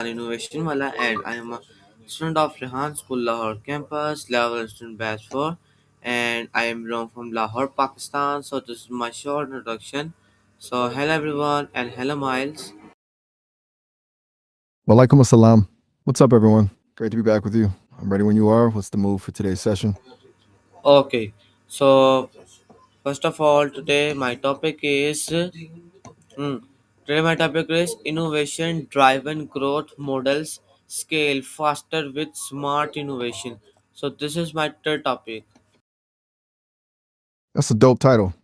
Innovation Wala and I am a student of Rehan School Lahore campus, level student batch 4 and I am belong from Lahore, Pakistan. So this is my short introduction. So hello everyone and hello Miles. Walaikum assalam. What's up, everyone? Great to be back with you. I'm ready when you are. What's the move for today's session? Okay, so first of all today my topic is hmm, today my topic is innovation driven growth models scale faster with smart innovation. So this is my third topic. That's a dope title.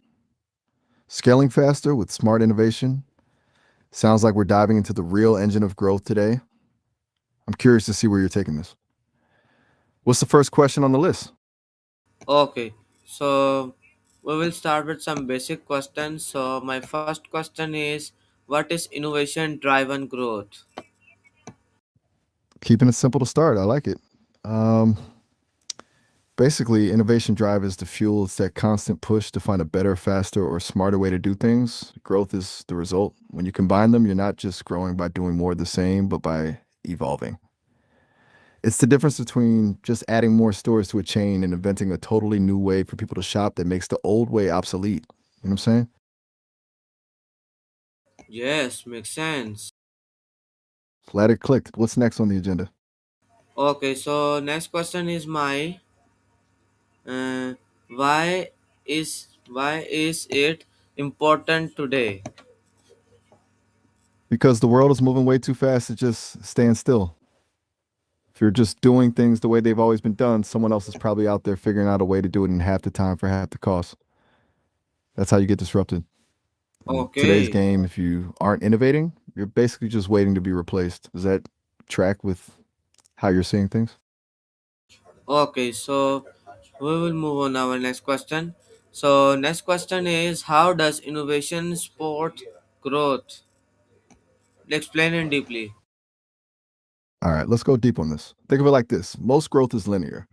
Scaling faster with smart innovation. Sounds like we're diving into the real engine of growth today. I'm curious to see where you're taking this. What's the first question on the list? Okay, so we will start with some basic questions. So, my first question is what is innovation driven growth? Keeping it simple to start. I like it. Um, Basically, innovation drive is the fuel. It's that constant push to find a better, faster, or smarter way to do things. Growth is the result. When you combine them, you're not just growing by doing more of the same, but by evolving. It's the difference between just adding more stores to a chain and inventing a totally new way for people to shop that makes the old way obsolete. You know what I'm saying? Yes, makes sense. Glad it clicked. What's next on the agenda? Okay, so next question is my uh, why why is it important today? Because the world is moving way too fast to just stand still. If you're just doing things the way they've always been done, someone else is probably out there figuring out a way to do it in half the time for half the cost. That's how you get disrupted. In today's Okay, game, if you aren't innovating, you're basically just waiting to be replaced. Does that track with how you're seeing things? okay, so we will move on our next question. So next question is how does innovation support growth? Explain it deeply. All right, let's go deep on this. Think of it like this: most growth is linear.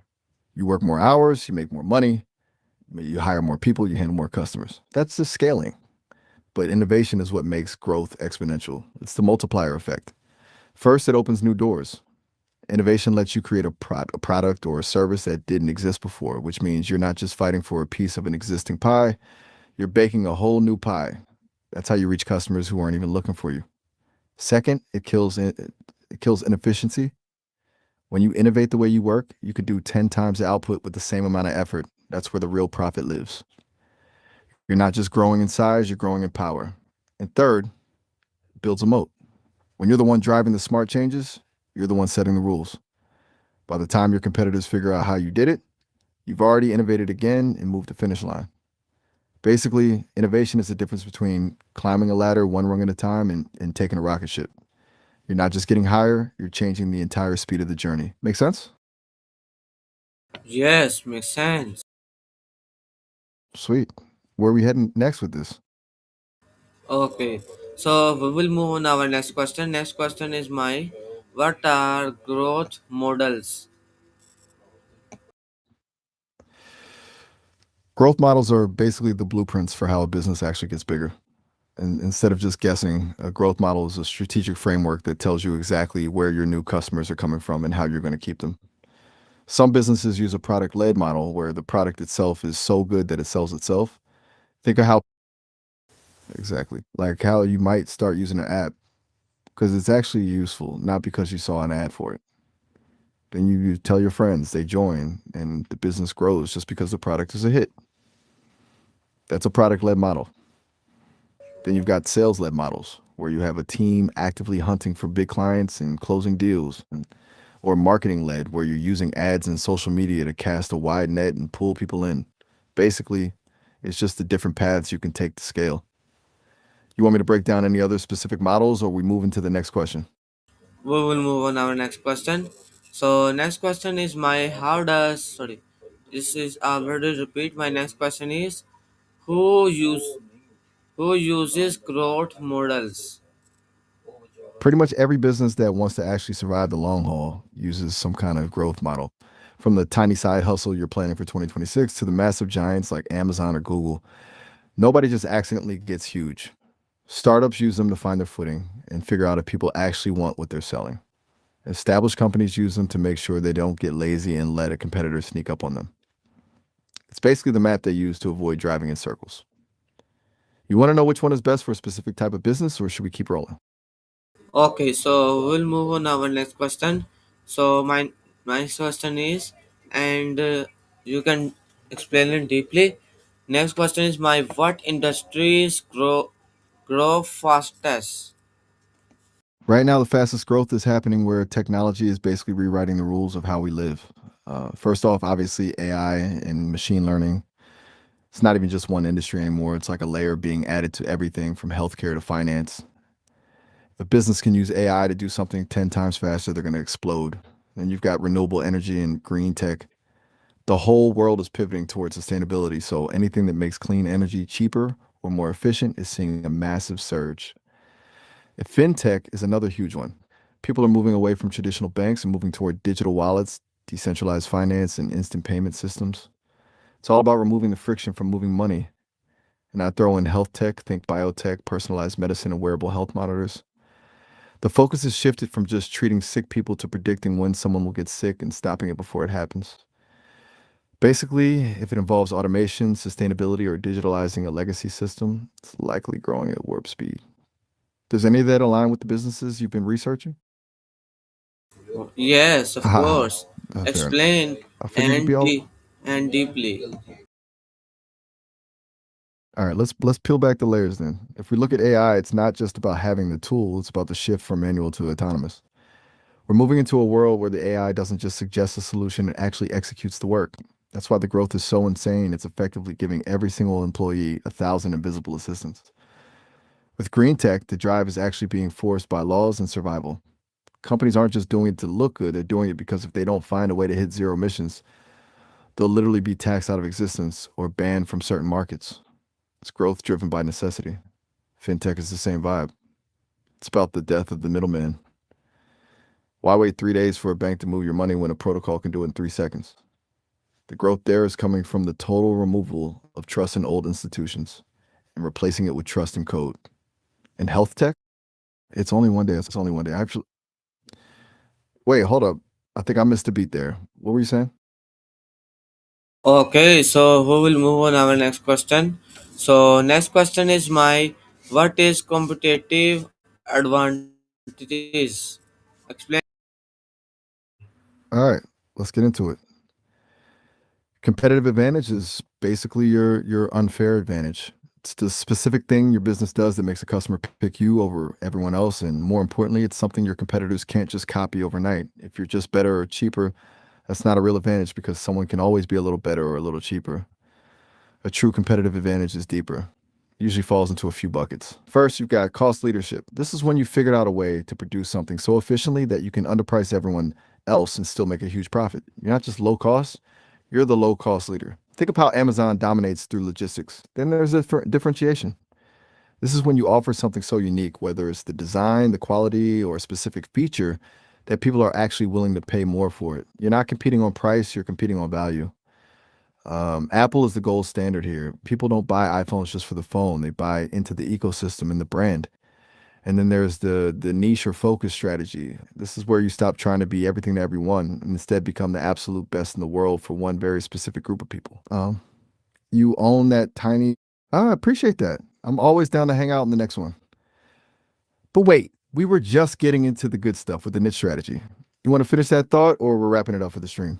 You work more hours, you make more money, you hire more people, you handle more customers. That's just scaling. But innovation is what makes growth exponential. It's the multiplier effect. First, it opens new doors. Innovation lets you create a product or a service that didn't exist before, which means you're not just fighting for a piece of an existing pie, you're baking a whole new pie. That's how you reach customers who aren't even looking for you. Second, it kills inefficiency. When you innovate the way you work, you could do 10 times the output with the same amount of effort. That's where the real profit lives. You're not just growing in size, you're growing in power. And third, it builds a moat. When you're the one driving the smart changes, you're the one setting the rules. By the time your competitors figure out how you did it, you've already innovated again and moved the finish line. Basically, innovation is the difference between climbing a ladder one rung at a time and taking a rocket ship. You're not just getting higher, you're changing the entire speed of the journey. Make sense? Yes, makes sense. Sweet. Where are we heading next with this? Okay, so we will move on our next question. Next question is my what are growth models? Growth models are basically the blueprints for how a business actually gets bigger. And instead of just guessing, a growth model is a strategic framework that tells you exactly where your new customers are coming from and how you're going to keep them. Some businesses use a product led model where the product itself is so good that it sells itself. Think of how, exactly, like how you might start using an app because it's actually useful, not because you saw an ad for it. Then you tell your friends, they join, and the business grows just because the product is a hit. That's a product led model. Then you've got sales led models where you have a team actively hunting for big clients and closing deals, or marketing led where you're using ads and social media to cast a wide net and pull people in. Basically, it's just the different paths you can take to scale. You want me to break down any other specific models or we move into the next question? We will move on our next question. So next question is my how does sorry. This is already repeat. My next question is who use who uses growth models? Pretty much every business that wants to actually survive the long haul uses some kind of growth model. From the tiny side hustle you're planning for 2026 to the massive giants like Amazon or Google, nobody just accidentally gets huge. Startups use them to find their footing and figure out if people actually want what they're selling. Established companies use them to make sure they don't get lazy and let a competitor sneak up on them. It's basically the map they use to avoid driving in circles. You want to know which one is best for a specific type of business, or should we keep rolling? Okay, so we'll move on our next question. So my next question is, and you can explain it deeply. Next question is my what industries grow fastest? Right now, the fastest growth is happening where technology is basically rewriting the rules of how we live. First off, obviously, AI and machine learning. It's not even just one industry anymore. It's like a layer being added to everything from healthcare to finance. If a business can use AI to do something 10 times faster, they're going to explode. Then you've got renewable energy and green tech. The whole world is pivoting towards sustainability. So anything that makes clean energy cheaper or more efficient is seeing a massive surge. Fintech is another huge one. People are moving away from traditional banks and moving toward digital wallets, decentralized finance, and instant payment systems. It's all about removing the friction from moving money. And I throw in health tech, think biotech, personalized medicine, and wearable health monitors. The focus has shifted from just treating sick people to predicting when someone will get sick and stopping it before it happens. Basically, if it involves automation, sustainability, or digitalizing a legacy system, it's likely growing at warp speed. Does any of that align with the businesses you've been researching? Yes, of Haha, course. fair enough. Explain I figured you'd be and all. and deeply. All right, let's peel back the layers then. If we look at AI, it's not just about having the tool, it's about the shift from manual to autonomous. We're moving into a world where the AI doesn't just suggest a solution, it actually executes the work. That's why the growth is so insane. It's effectively giving every single employee 1,000 invisible assistants. With green tech, the drive is actually being forced by laws and survival. Companies aren't just doing it to look good, they're doing it because if they don't find a way to hit zero emissions, they'll literally be taxed out of existence or banned from certain markets. It's growth driven by necessity. Fintech is the same vibe. It's about the death of the middleman. Why wait 3 days for a bank to move your money when a protocol can do it in 3 seconds? The growth there is coming from the total removal of trust in old institutions and replacing it with trust in code. In health tech, it's only one day. It's only one day. Actually, wait, hold up. I think I missed a beat there. What were you saying? Okay, so we will move on our next question. So next question is my what is competitive advantages? Explain. All right, let's get into it. Competitive advantage is basically your unfair advantage. It's the specific thing your business does that makes a customer pick you over everyone else. And more importantly, it's something your competitors can't just copy overnight. If you're just better or cheaper, that's not a real advantage because someone can always be a little better or a little cheaper. A true competitive advantage is deeper. It usually falls into a few buckets. First, you've got cost leadership. This is when you figured out a way to produce something so efficiently that you can underprice everyone else and still make a huge profit. You're not just low cost, you're the low cost leader. Think of how Amazon dominates through logistics. Then there's a differentiation. This is when you offer something so unique, whether it's the design, the quality, or a specific feature, that people are actually willing to pay more for it. You're not competing on price, you're competing on value. Apple is the gold standard here. People don't buy iPhones just for the phone; they buy into the ecosystem and the brand. And then there's the niche or focus strategy. This is where you stop trying to be everything to everyone and instead become the absolute best in the world for one very specific group of people. You own that tiny. I appreciate that. I'm always down to hang out in the next one. But wait, we were just getting into the good stuff with the niche strategy. You want to finish that thought, or we're wrapping it up for the stream?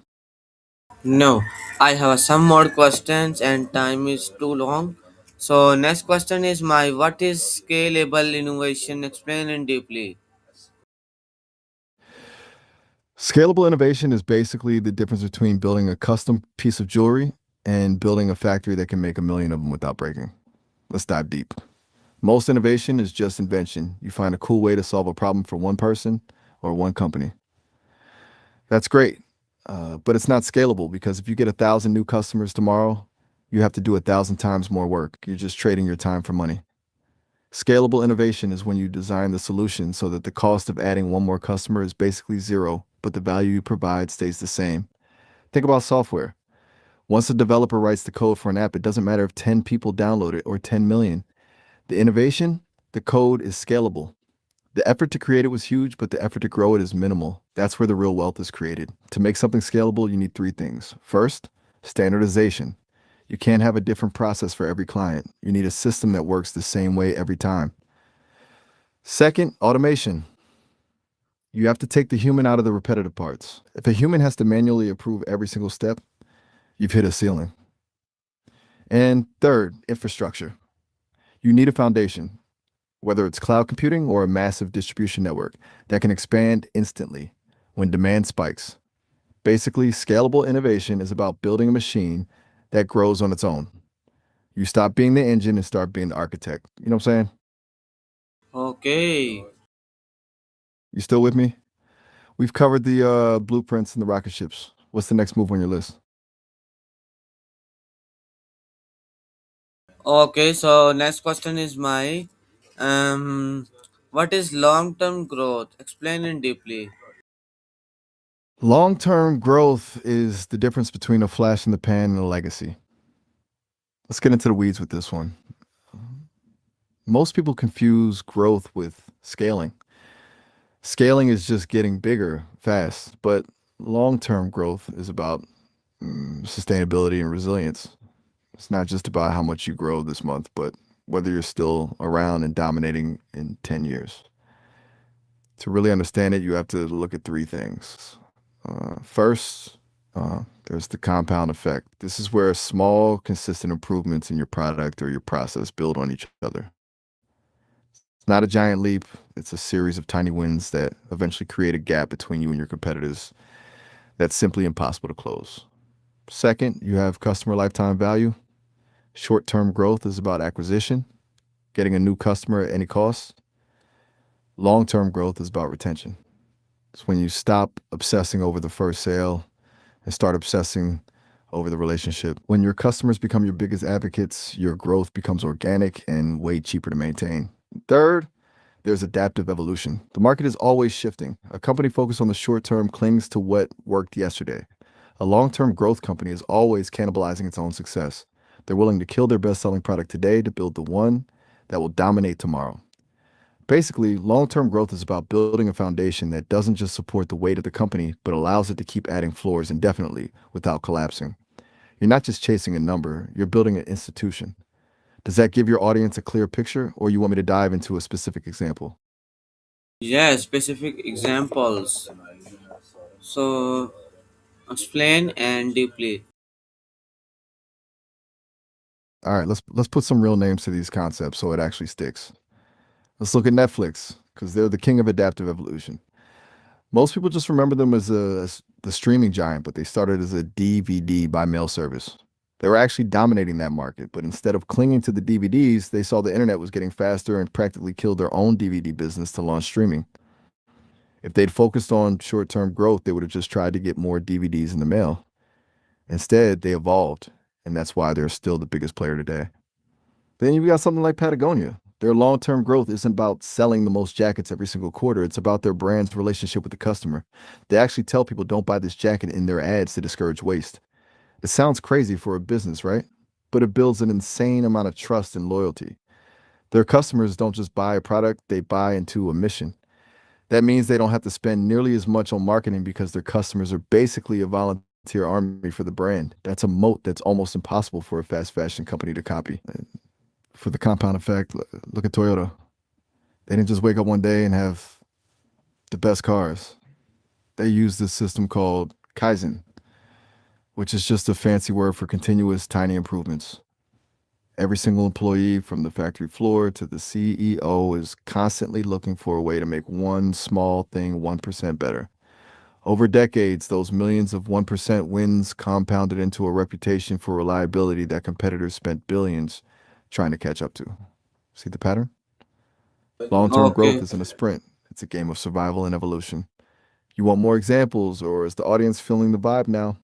No, I have some more questions and time is too long. So next question is my what is scalable innovation? Explain it deeply. Scalable innovation is basically the difference between building a custom piece of jewelry and building a factory that can make a million of them without breaking. Let's dive deep. Most innovation is just invention. You find a cool way to solve a problem for one person or one company. That's great, but it's not scalable because if you get 1,000 new customers tomorrow, you have to do 1,000 times more work. You're just trading your time for money. Scalable innovation is when you design the solution so that the cost of adding one more customer is basically zero, but the value you provide stays the same. Think about software. Once a developer writes the code for an app, it doesn't matter if 10 people download it or 10 million. The innovation, the code is scalable. The effort to create it was huge, but the effort to grow it is minimal. That's where the real wealth is created. To make something scalable, you need three things. First, standardization. You can't have a different process for every client. You need a system that works the same way every time. Second, automation. You have to take the human out of the repetitive parts. If a human has to manually approve every single step, you've hit a ceiling. And third, infrastructure. You need a foundation, whether it's cloud computing or a massive distribution network that can expand instantly when demand spikes. Basically, scalable innovation is about building a machine that grows on its own. You stop being the engine and start being the architect. You know what I'm saying? Okay. You still with me? We've covered the blueprints and the rocket ships. What's the next move on your list? Okay, so next question is my um what is long term growth? Explain it deeply. Long term growth is the difference between a flash in the pan and a legacy. Let's get into the weeds with this one. Most people confuse growth with scaling. Scaling is just getting bigger fast, but long term growth is about sustainability and resilience. It's not just about how much you grow this month, but whether you're still around and dominating in 10 years. To really understand it, you have to look at three things. First, there's the compound effect. This is where small, consistent improvements in your product or your process build on each other. It's not a giant leap, it's a series of tiny wins that eventually create a gap between you and your competitors that's simply impossible to close. Second, you have customer lifetime value. Short term growth is about acquisition, getting a new customer at any cost. Long term growth is about retention. It's when you stop obsessing over the first sale and start obsessing over the relationship. When your customers become your biggest advocates, your growth becomes organic and way cheaper to maintain. Third, there's adaptive evolution. The market is always shifting. A company focused on the short term clings to what worked yesterday. A long term growth company is always cannibalizing its own success. They're willing to kill their best selling product today to build the one that will dominate tomorrow. Basically, long term growth is about building a foundation that doesn't just support the weight of the company, but allows it to keep adding floors indefinitely without collapsing. You're not just chasing a number, you're building an institution. Does that give your audience a clear picture, or you want me to dive into a specific example? Yeah, specific examples. So explain and deeply. All right, let's put some real names to these concepts so it actually sticks. Let's look at Netflix because they're the king of adaptive evolution. Most people just remember them as the streaming giant, but they started as a DVD by mail service. They were actually dominating that market, but instead of clinging to the DVDs, they saw the internet was getting faster and practically killed their own DVD business to launch streaming. If they'd focused on short term growth, they would have just tried to get more DVDs in the mail. Instead, they evolved, and that's why they're still the biggest player today. Then you've got something like Patagonia. Their long term growth isn't about selling the most jackets every single quarter. It's about their brand's relationship with the customer. They actually tell people don't buy this jacket in their ads to discourage waste. It sounds crazy for a business, right? But it builds an insane amount of trust and loyalty. Their customers don't just buy a product, they buy into a mission. That means they don't have to spend nearly as much on marketing because their customers are basically a volunteer army for the brand. That's a moat that's almost impossible for a fast fashion company to copy. For the compound effect, look at Toyota. They didn't just wake up one day and have the best cars. They use this system called Kaizen, which is just a fancy word for continuous tiny improvements. Every single employee from the factory floor to the CEO is constantly looking for a way to make one small thing 1% better. Over decades, those millions of 1% wins compounded into a reputation for reliability that competitors spent billions trying to catch up to. See the pattern? Long term growth Okay. isn't a sprint, it's a game of survival and evolution. You want more examples, or is the audience feeling the vibe now?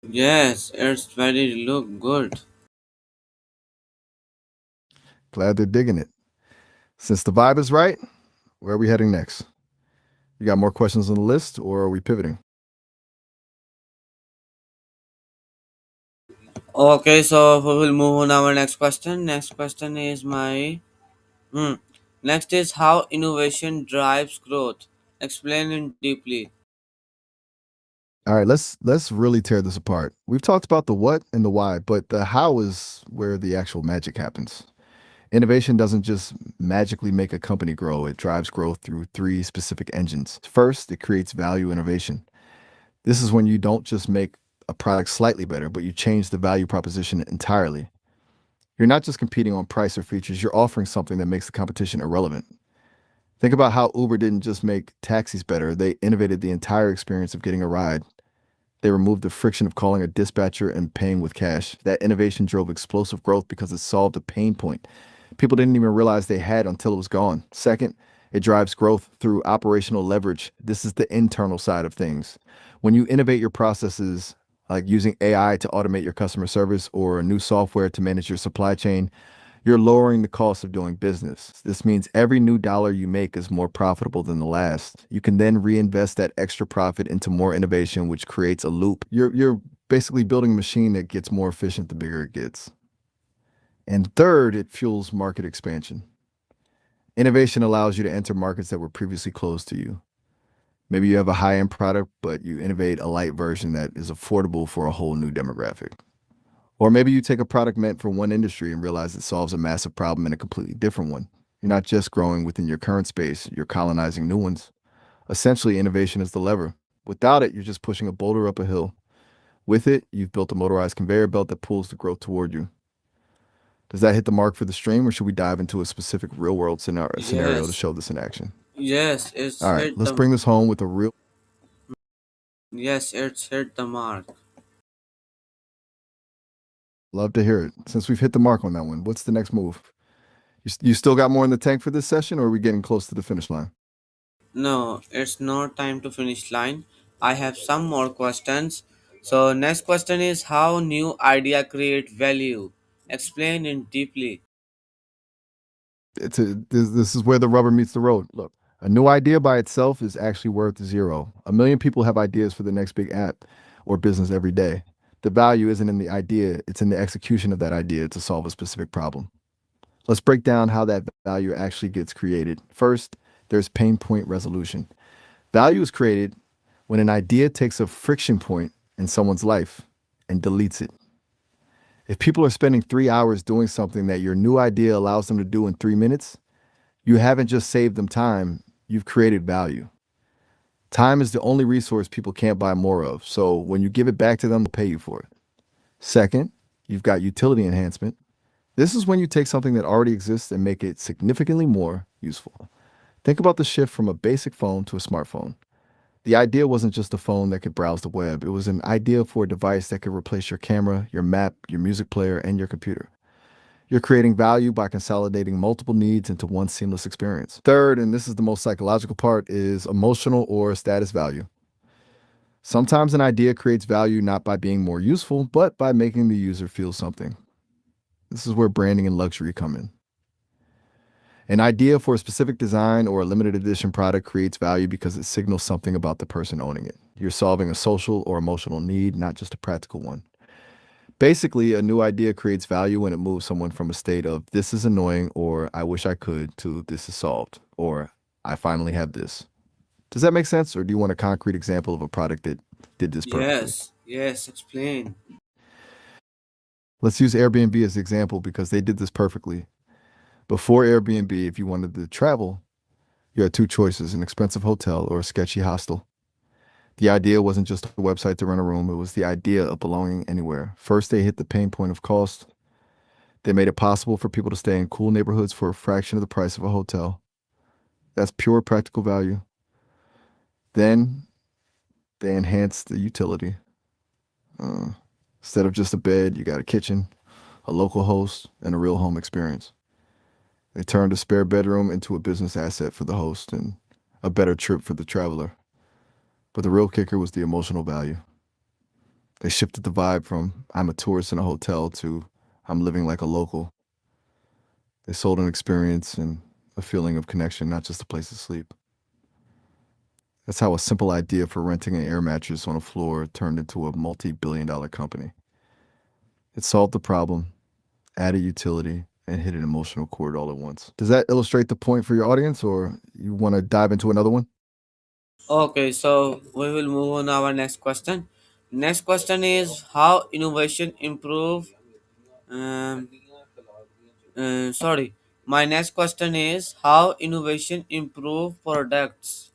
Yes, it's very look good. Glad they're digging it. Since the vibe is right, where are we heading next? You got more questions on the list, or are we pivoting? Okay, so we will move on our next question. Next question is my hmm, Next is how innovation drives growth. Explain it deeply. All right, let's really tear this apart. We've talked about the what and the why, but the how is where the actual magic happens. Innovation doesn't just magically make a company grow, it drives growth through three specific engines. First, it creates value innovation. This is when you don't just make a product slightly better, but you change the value proposition entirely. You're not just competing on price or features, you're offering something that makes the competition irrelevant. Think about how Uber didn't just make taxis better, they innovated the entire experience of getting a ride. They removed the friction of calling a dispatcher and paying with cash. That innovation drove explosive growth because it solved a pain point people didn't even realize they had until it was gone. Second, it drives growth through operational leverage. This is the internal side of things. When you innovate your processes, like using AI to automate your customer service or a new software to manage your supply chain, you're lowering the cost of doing business. This means every new dollar you make is more profitable than the last. You can then reinvest that extra profit into more innovation, which creates a loop. You're basically building a machine that gets more efficient the bigger it gets. And third, it fuels market expansion. Innovation allows you to enter markets that were previously closed to you. Maybe you have a high end product, but you innovate a light version that is affordable for a whole new demographic. Or maybe you take a product meant for one industry and realize it solves a massive problem in a completely different one. You're not just growing within your current space, you're colonizing new ones. Essentially, innovation is the lever. Without it, you're just pushing a boulder up a hill. With it, you've built a motorized conveyor belt that pulls the growth toward you. Does that hit the mark for the stream, or should we dive into a specific real world scenario to Yes, show this in action? yes, it's All right, hit let's the bring this home with a real. yes, it's hit the mark. Love to hear it. Since we've hit the mark on that one, what's the next move? You still got more in the tank for this session, or are we getting close to the finish line? No, it's not time to finish line. I have some more questions. So next question is how new idea create value. Explain it deeply. This is where the rubber meets the road. Look, a new idea by itself is actually worth zero. A million people have ideas for the next big app or business every day. The value isn't in the idea, it's in the execution of that idea to solve a specific problem. Let's break down how that value actually gets created. First, there's pain point resolution. Value is created when an idea takes a friction point in someone's life and deletes it. If people are spending 3 hours doing something that your new idea allows them to do in 3 minutes, you haven't just saved them time, you've created value. Time is the only resource people can't buy more of, so when you give it back to them, they'll pay you for it. Second, you've got utility enhancement. This is when you take something that already exists and make it significantly more useful. Think about the shift from a basic phone to a smartphone. The idea wasn't just a phone that could browse the web, it was an idea for a device that could replace your camera, your map, your music player, and your computer. You're creating value by consolidating multiple needs into one seamless experience. Third, and this is the most psychological part, is emotional or status value. Sometimes an idea creates value not by being more useful, but by making the user feel something. This is where branding and luxury come in. An idea for a specific design or a limited edition product creates value because it signals something about the person owning it. You're solving a social or emotional need, not just a practical one. Basically, a new idea creates value when it moves someone from a state of this is annoying or I wish I could to this is solved or I finally have this. Does that make sense? Or do you want a concrete example of a product that did this perfectly? Yes, yes, explain. Let's use Airbnb as the example because they did this perfectly. Before Airbnb, if you wanted to travel, you had two choices, an expensive hotel or a sketchy hostel. The idea wasn't just a website to rent a room, it was the idea of belonging anywhere. First, they hit the pain point of cost. They made it possible for people to stay in cool neighborhoods for a fraction of the price of a hotel. That's pure practical value. Then they enhanced the utility. Uh, Instead of just a bed, you got a kitchen, a local host, and a real home experience. They turned a spare bedroom into a business asset for the host and a better trip for the traveler. But the real kicker was the emotional value. They shifted the vibe from I'm a tourist in a hotel to I'm living like a local. They sold an experience and a feeling of connection, not just a place to sleep. That's how a simple idea for renting an air mattress on a floor turned into a multi-billion-dollar company. It solved the problem, added utility, and hit an emotional chord all at once. Does that illustrate the point for your audience, or you want to dive into another one? Okay, so we will move on our next question. Next question is how innovation improve. Um, Sorry, my next question is how innovation improve products.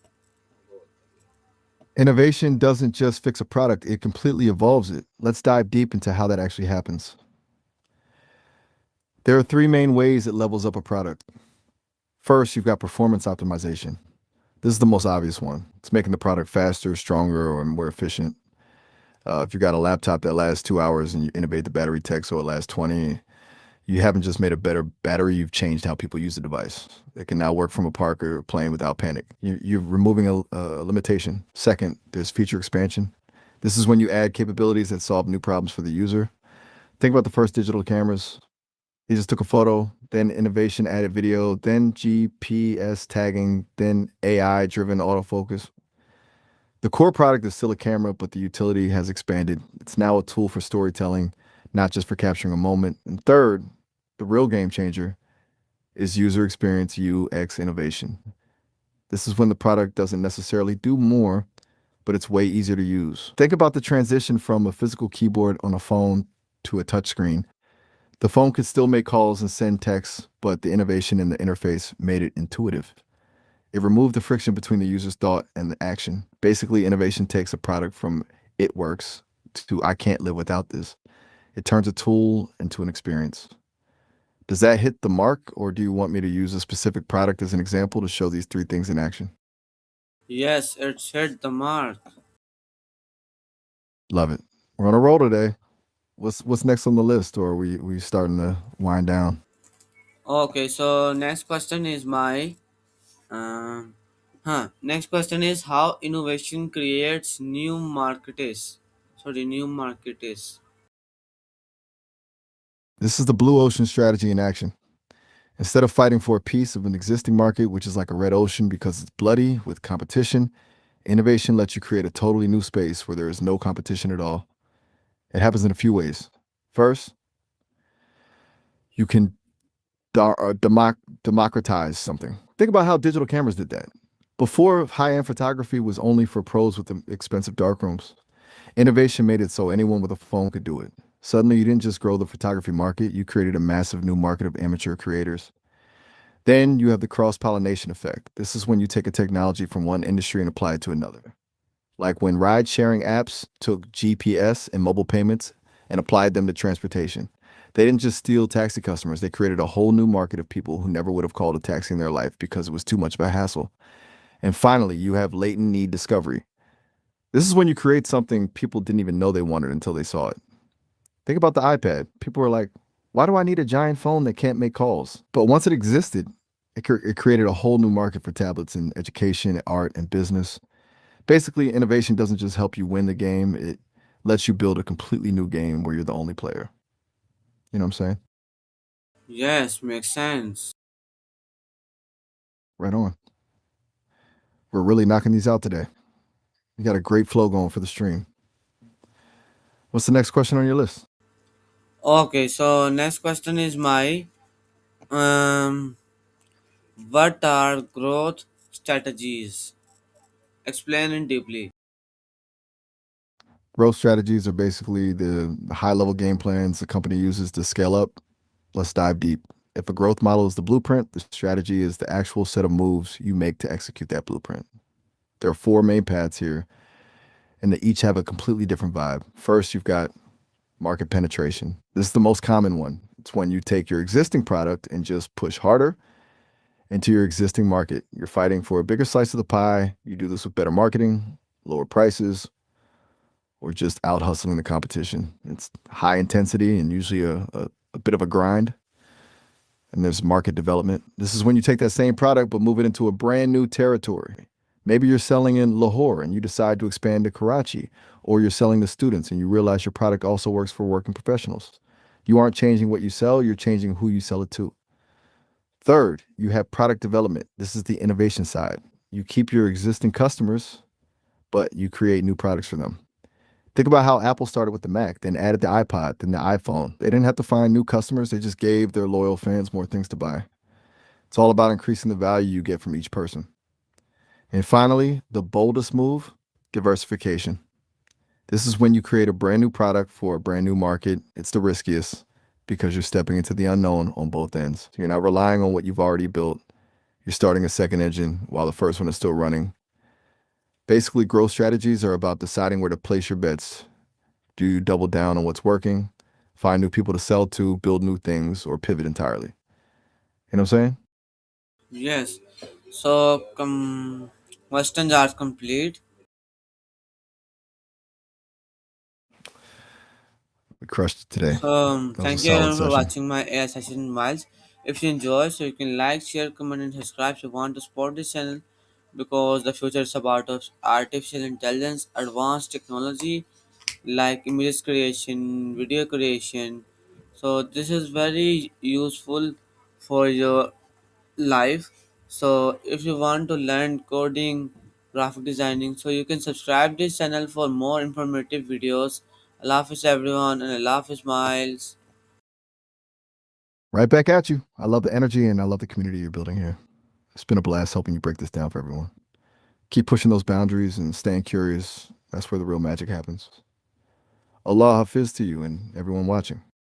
Innovation doesn't just fix a product, it completely evolves it. Let's dive deep into how that actually happens. There are three main ways it levels up a product. First, you've got performance optimization. This is the most obvious one. It's making the product faster, stronger, or more efficient. If you've got a laptop that lasts 2 hours and you innovate the battery tech so it lasts 20, you haven't just made a better battery, you've changed how people use the device. It can now work from a park or plane without panic. You're removing a limitation. Second, there's feature expansion. This is when you add capabilities that solve new problems for the user. Think about the first digital cameras. He just took a photo, then innovation added video, then GPS tagging, then AI driven autofocus. The core product is still a camera, but the utility has expanded. It's now a tool for storytelling, not just for capturing a moment. And third, the real game changer is user experience UX innovation. This is when the product doesn't necessarily do more, but it's way easier to use. Think about the transition from a physical keyboard on a phone to a touchscreen. The phone could still make calls and send texts, but the innovation in the interface made it intuitive. It removed the friction between the user's thought and the action. Basically, innovation takes a product from it works to I can't live without this. It turns a tool into an experience. Does that hit the mark, or do you want me to use a specific product as an example to show these three things in action? Yes, it's hit the mark. Love it. We're on a roll today. What's next on the list, or are we starting to wind down? Okay, so next question is my next question is how innovation creates new markets. Sorry, new markets. This is the blue ocean strategy in action. Instead of fighting for a piece of an existing market, which is like a red ocean because it's bloody with competition, innovation lets you create a totally new space where there is no competition at all. It happens in a few ways. First, you can democratize something. Think about how digital cameras did that. Before, high-end photography was only for pros with the expensive darkrooms. Innovation made it so anyone with a phone could do it. Suddenly, you didn't just grow the photography market, you created a massive new market of amateur creators. Then you have the cross-pollination effect. This is when you take a technology from one industry and apply it to another. Like when ride-sharing apps took GPS and mobile payments and applied them to transportation. They didn't just steal taxi customers, they created a whole new market of people who never would have called a taxi in their life because it was too much of a hassle. And finally, you have latent need discovery. This is when you create something people didn't even know they wanted until they saw it. Think about the iPad. People were like, why do I need a giant phone that can't make calls? But once it existed, it created a whole new market for tablets in education, art, and business. Basically, innovation doesn't just help you win the game, it lets you build a completely new game where you're the only player. You know what I'm saying? Yes, makes sense. Right on. We're really knocking these out today. You got a great flow going for the stream. What's the next question on your list? Okay, so next question is my um what are growth strategies? Explain it deeply. Growth strategies are basically the high level game plans the company uses to scale up. Let's dive deep. If a growth model is the blueprint, the strategy is the actual set of moves you make to execute that blueprint. There are four main paths here, and they each have a completely different vibe. First, you've got market penetration. This is the most common one. It's when you take your existing product and just push harder into your existing market. You're fighting for a bigger slice of the pie. You do this with better marketing, lower prices, or just out hustling the competition. It's high intensity and usually a bit of a grind. And there's market development. This is when you take that same product but move it into a brand new territory. Maybe you're selling in Lahore and you decide to expand to Karachi, or you're selling to students and you realize your product also works for working professionals. You aren't changing what you sell, you're changing who you sell it to. Third, you have product development. This is the innovation side. You keep your existing customers, but you create new products for them. Think about how Apple started with the Mac, then added the iPod, then the iPhone. They didn't have to find new customers, they just gave their loyal fans more things to buy. It's all about increasing the value you get from each person. And finally, the boldest move, diversification. This is when you create a brand new product for a brand new market. It's the riskiest because you're stepping into the unknown on both ends. So you're not relying on what you've already built. You're starting a second engine while the first one is still running. Basically, growth strategies are about deciding where to place your bets. Do you double down on what's working, find new people to sell to, build new things, or pivot entirely? You know what I'm saying? Yes. So, questions are complete. We crushed it today. So, That was a thank you solid everyone for session. watching my AI session, Miles. If you enjoy, so you can like, share, comment, and subscribe if you want to support this channel, because the future is about of artificial intelligence, advanced technology like image creation, video creation. So this is very useful for your live. So if you want to learn coding, graphic designing, so you can subscribe this channel for more informative videos. Allah Hafiz everyone, and Allah Hafiz Miles. Right back at you. I love the energy and I love the community you're building here. It's been a blast helping you break this down for everyone. Keep pushing those boundaries and staying curious. That's where the real magic happens. Allah Hafiz to you and everyone watching.